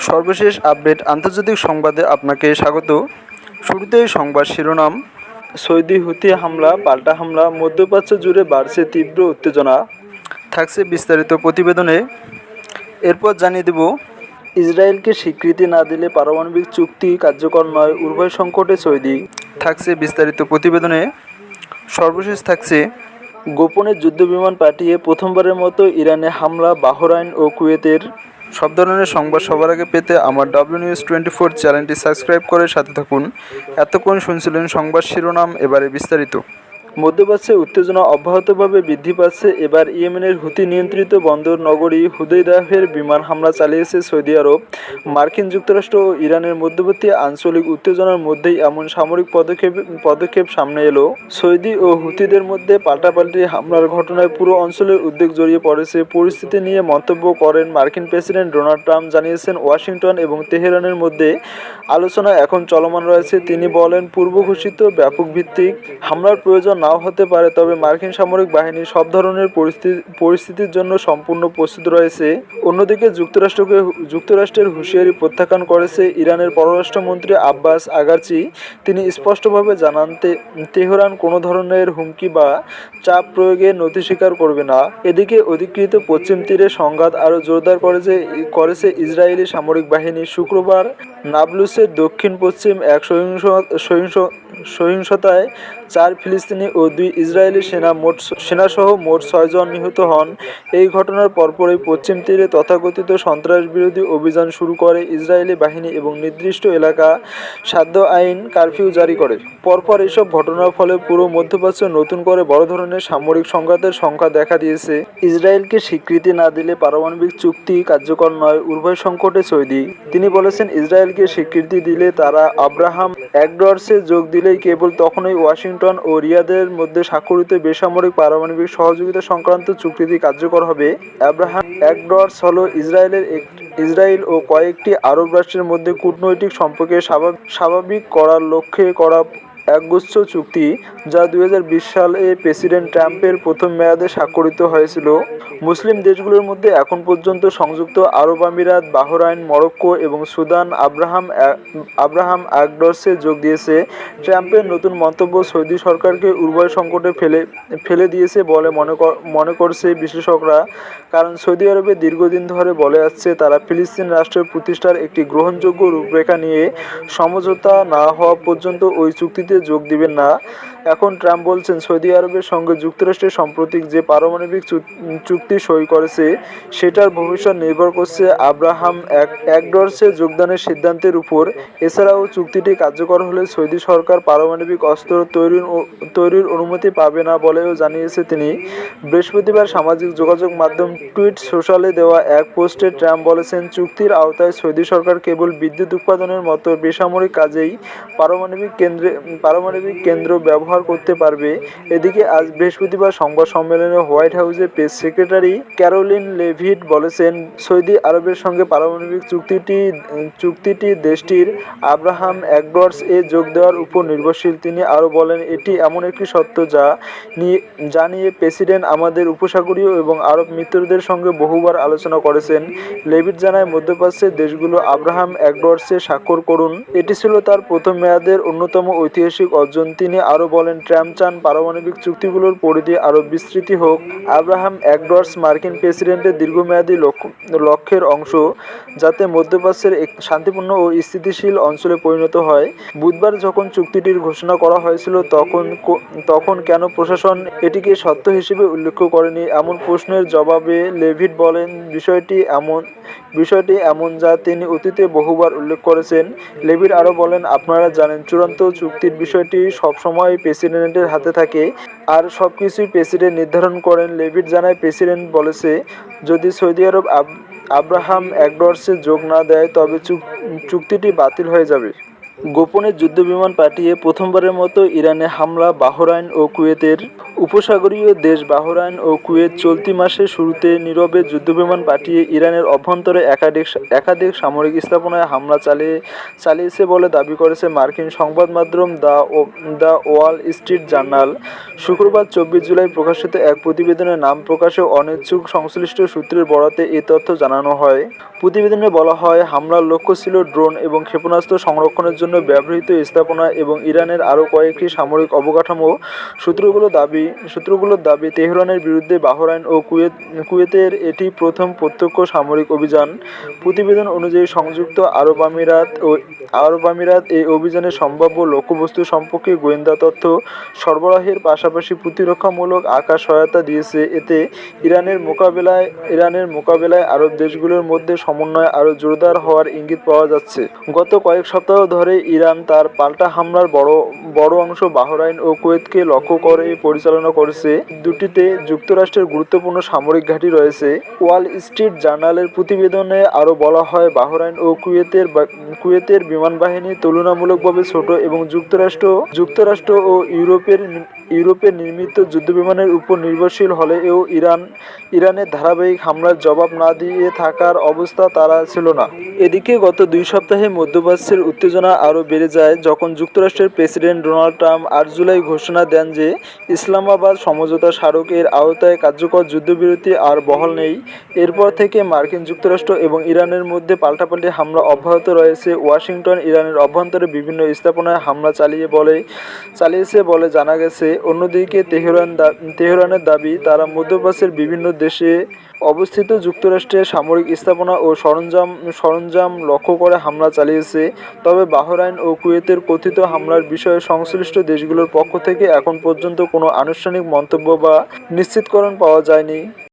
সর্বশেষ আপডেট আন্তর্জাতিক সংবাদে আপনাকে স্বাগত। শুরুতেই সংবাদ শিরোনাম। সৌদি হুথি হামলা পাল্টা হামলা, মধ্যপ্রাচ্য জুড়ে বাড়ছে তীব্র উত্তেজনা। থাকছে বিস্তারিত প্রতিবেদনে। এরপর জানিয়ে দেব, ইসরায়েলকে স্বীকৃতি না দিলে পারমাণবিক চুক্তি কার্যকর নয়, উভয় সংকটে সৌদি। থাকছে বিস্তারিত প্রতিবেদনে। সর্বশেষ থাকছে, গোপনে যুদ্ধবিমান পাঠিয়ে প্রথমবারের মতো ইরানে হামলা, বাহরাইন ও কুয়েতের। সব ধরনের সংবাদ সবার আগে পেতে আমার WNews24 চ্যানেলটি সাবস্ক্রাইব করে সাথে থাকুন। এতক্ষণ শুনছিলেন সংবাদ শিরোনাম, এবারে বিস্তারিত। মধ্যপ্রাচ্যে উত্তেজনা অব্যাহতভাবে বৃদ্ধি পাচ্ছে। এবার ইয়েমেনের হুতি নিয়ন্ত্রিত বন্দর নগরী হুদাইদাহের বিমান হামলা চালিয়েছে সৌদি আরব। মার্কিন যুক্তরাষ্ট্র ও ইরানের মধ্যবর্তী আঞ্চলিক উত্তেজনার মধ্যেই এমন সামরিক পদক্ষেপ সামনে এলো। সৌদি ও হুতিদের মধ্যে পাল্টাপাল্টি হামলার ঘটনায় পুরো অঞ্চলের উদ্বেগ জড়িয়ে পড়েছে। পরিস্থিতি নিয়ে মন্তব্য করেন মার্কিন প্রেসিডেন্ট ডোনাল্ড ট্রাম্প। জানিয়েছেন, ওয়াশিংটন এবং তেহরানের মধ্যে আলোচনা এখন চলমান রয়েছে। তিনি বলেন, পূর্ব ঘোষিত ব্যাপক ভিত্তিক হামলার প্রয়োজন নাও হতে পারে, তবে মার্কিন সামরিক বাহিনী সব ধরনের পরিস্থিতির জন্য সম্পূর্ণ প্রস্তুত রয়েছে। অন্যদিকে যুক্তরাষ্ট্রের হুঁশিয়ারি প্রত্যাখ্যান করেছে ইরানের পররাষ্ট্রমন্ত্রী আব্বাস আগারচি। তিনি স্পষ্টভাবে জানান, তেহরান কোনো ধরনের হুমকি বা চাপ প্রয়োগে নথি স্বীকার করবে না। এদিকে অধিকৃত পশ্চিম তীরে সংঘাত আরও জোরদার করেছে ইসরায়েলি সামরিক বাহিনী। শুক্রবার নাবলুসের দক্ষিণ-পশ্চিম এক সহিংসতায় 4 ফিলিস্তিনি ও 2 ইসরায়েলি সেনাসহ মোট 6 জন নিহত হন। এই ঘটনার পরপরই পশ্চিম তীরে তথাকথিত সন্ত্রাসবিরোধী অভিযান শুরু করে ইসরায়েলি বাহিনী এবং নির্দিষ্ট এলাকা সাধ্য আইন কারফিউ জারি করে। পরপর এসব ঘটনার ফলে পুরো মধ্যপ্রাচ্যে নতুন করে বড় ধরনের সামরিক সংঘাতের সংখ্যা দেখা দিয়েছে। ইসরায়েলকে স্বীকৃতি না দিলে পারমাণবিক চুক্তি কার্যকর নয়, উভয় সংকটে সৌদি। তিনি বলেছেন, ইসরায়েলকে স্বীকৃতি দিলে তারা আব্রাহাম অ্যাকর্ডসে যোগ দিলেই কেবল তখনই ওয়াশিংটন ও রিয়াদের মধ্যে স্বাক্ষরিত বেসামরিক পারমাণবিক সহযোগিতা সংক্রান্ত চুক্তিটি কার্যকর হবে। আব্রাহাম অ্যাকর্ডস হল ইসরায়েল ও কয়েকটি আরব রাষ্ট্রের মধ্যে কূটনৈতিক সম্পর্কে স্বাভাবিক করার লক্ষ্যে করা একগুচ্ছ চুক্তি, যা 2020 সালে প্রেসিডেন্ট ট্রাম্পের প্রথম মেয়াদে স্বাক্ষরিত হয়েছিল। মুসলিম দেশগুলোর মধ্যে এখন পর্যন্ত সংযুক্ত আরব আমিরাত, বাহরাইন, মরক্কো এবং সুদান আব্রাহাম অ্যাকর্ডসে যোগ দিয়েছে। ট্রাম্পের নতুন মন্তব্য সৌদি সরকারকে উভয় সংকটে ফেলে দিয়েছে বলে মনে করছে বিশ্লেষকরা। কারণ সৌদি আরবে দীর্ঘদিন ধরে বলে আসছে, তারা ফিলিস্তিন রাষ্ট্রের প্রতিষ্ঠার একটি গ্রহণযোগ্য রূপরেখা নিয়ে সমঝোতা না হওয়া পর্যন্ত ওই চুক্তিতে যোগ দিবেন না। এখন ট্রাম্প বলছেন, সৌদি আরবের সঙ্গে যুক্তরাষ্ট্রের সাম্প্রতিক যে পারমাণবিক চুক্তি সই করেছে সেটার ভবিষ্যৎ নির্ভর করছে আব্রাহাম অ্যাকর্ডসে যোগদানের সিদ্ধান্তের উপর। এছাড়াও চুক্তিটি কার্যকর হলে সৌদি সরকার পারমাণবিক অস্ত্র তৈরির অনুমতি পাবে না বলেও জানিয়েছে তিনি। বৃহস্পতিবার সামাজিক যোগাযোগ মাধ্যম টুইট সোশ্যালে দেওয়া এক পোস্টে ট্রাম্প বলেছেন, চুক্তির আওতায় সৌদি সরকার কেবল বিদ্যুৎ উৎপাদনের মতো বেসামরিক কাজেই পারমাণবিক কেন্দ্র ব্যবহার করতে পারবে। এদিকে আজ বৃহস্পতিবার সংবাদ সম্মেলনে হোয়াইট হাউসের প্রেস সেক্রেটারি ক্যারোলিন লেভিট বলেছেন, সৌদি আরবের সঙ্গে পারমাণবিক চুক্তিটি দেশটির আব্রাহাম অ্যাকর্ডস এ যোগ দেওয়ার উপর নির্ভরশীল। তিনি আরও বলেন, এটি এমন একটি সত্য যা নিয়ে প্রেসিডেন্ট আমাদের উপসাগরীয় এবং আরব মিত্রদের সঙ্গে বহুবার আলোচনা করেছেন। লেভিট জানায়, মধ্যপ্রাচ্যের দেশগুলো আব্রাহাম অ্যাকর্ডসে স্বাক্ষর করুন। এটি ছিল তার প্রথম মেয়াদের অন্যতম ঐতিহাসিক অর্জন। তিনি আরও বলেন, ট্রাম্প চান পারমাণবিক চুক্তিগুলোর পরিধি আরও বিস্তৃত হোক। আব্রাহাম অ্যাকর্ডস মার্কিন প্রেসিডেন্টের দীর্ঘমেয়াদী লক্ষ্যের অংশ, যাতে মধ্যপ্রাচ্যের এক শান্তিপূর্ণ ও স্থিতিশীল অঞ্চলে পরিণত হয়। বুধবার যখন চুক্তিটির ঘোষণা করা হয়েছিল, তখন কেন প্রশাসন এটিকে সত্য হিসেবে উল্লেখ করেনি এমন প্রশ্নের জবাবে লেভিট বলেন, বিষয়টি এমন যা তিনি অতীতে বহুবার উল্লেখ করেছেন। লেভিট আরও বলেন, আপনারা জানেন, চূড়ান্ত চুক্তির বিষয়টি সবসময় প্রেসিডেন্টের হাতে থাকে, আর সবকিছুই প্রেসিডেন্ট নির্ধারণ করেন। লেভিট জানায়, প্রেসিডেন্ট বলেছে, যদি সৌদি আরব আব্রাহাম অ্যাকর্ডসে যোগ না দেয় তবে চুক্তিটি বাতিল হয়ে যাবে। গোপনে যুদ্ধবিমান পাঠিয়ে প্রথমবারের মতো ইরানে হামলা। বাহরাইন ও কুয়েতের উপসাগরীয় দেশ বাহরাইন ও কুয়েত চলতি মাসের শুরুতে নীরবে যুদ্ধবিমান পাঠিয়ে ইরানের অভ্যন্তরে একাধিক সামরিক স্থাপনায় হামলা চালিয়েছে বলে দাবি করেছে মার্কিন সংবাদ মাধ্যম দ্য ওয়াল স্ট্রিট জার্নাল। শুক্রবার 24 জুলাই প্রকাশিত এক প্রতিবেদনে নাম প্রকাশে অনিচ্ছুক সংশ্লিষ্ট সূত্রের বরাতে এ তথ্য জানানো হয়। প্রতিবেদনে বলা হয়, হামলার লক্ষ্য ছিল ড্রোন এবং ক্ষেপণাস্ত্র সংরক্ষণের জন্য ব্যবহৃত স্থাপনা এবং ইরানের আরও কয়েকটি সামরিক অবকাঠামো। সূত্রগুলোর দাবি, তেহরানের বিরুদ্ধে বাহরাইন ও কুয়েতের এটি প্রথম প্রত্যক্ষ সামরিক অভিযান। প্রতিবেদন অনুযায়ী সংযুক্ত আরব আমিরাত এই অভিযানের সম্ভাব্য লক্ষ্যবস্তু সম্পর্কে গোয়েন্দা তথ্য সরবরাহের পাশাপাশি প্রতিরক্ষামূলক আকাশ সহায়তা দিয়েছে। এতে ইরানের মোকাবেলায় আরব দেশগুলোর মধ্যে সমন্বয় আরও জোরদার হওয়ার ইঙ্গিত পাওয়া যাচ্ছে। গত কয়েক সপ্তাহ ধরে ইরান তার পাল্টা হামলার বড় অংশ বাহরাইন ও কুয়েতকে লক্ষ্য করে পরিচালনা করেছে। দুটিতে যুক্তরাষ্ট্রের গুরুত্বপূর্ণ সামরিক ঘাঁটি রয়েছে। ওয়াল স্ট্রিট জার্নালের প্রতিবেদনে আরও বলা হয়, বাহরাইন ও কুয়েতের বিমানবাহিনী তুলনামূলকভাবে ছোট এবং যুক্তরাষ্ট্র ও ইউরোপের নির্মিত যুদ্ধবিমানের উপর নির্ভরশীল হলেও ইরানের ধারাবাহিক হামলার জবাব না দিয়ে থাকার অবস্থা তারা ছিল না। এদিকে গত 2 সপ্তাহে মধ্যপ্রাচ্যের উত্তেজনা আরও বেড়ে যায় যখন যুক্তরাষ্ট্রের প্রেসিডেন্ট ডোনাল্ড ট্রাম্প 8 জুলাই ঘোষণা দেন যে ইসলামাবাদ সমঝোতা স্মারক এর আওতায় কার্যকর যুদ্ধবিরতি আর বহাল নেই। এরপর থেকে মার্কিন যুক্তরাষ্ট্র এবং ইরানের মধ্যে পাল্টাপাল্টি হামলা অব্যাহত রয়েছে। ওয়াশিংটন ইরানের অভ্যন্তরে বিভিন্ন স্থাপনায় হামলা চালিয়েছে বলে জানা গেছে। অন্যদিকে তেহরানের দাবি, তারা মধ্যপ্রাচ্যের বিভিন্ন দেশে অবস্থিত যুক্তরাষ্ট্রের সামরিক স্থাপনা ও সরঞ্জাম লক্ষ্য করে হামলা চালিয়েছে। তবে বাহরাইন ও কুয়েতের কথিত হামলার বিষয়ে সংশ্লিষ্ট দেশগুলোর পক্ষ থেকে এখন পর্যন্ত কোনো আনুষ্ঠানিক মন্তব্য বা নিশ্চিতকরণ পাওয়া যায়নি।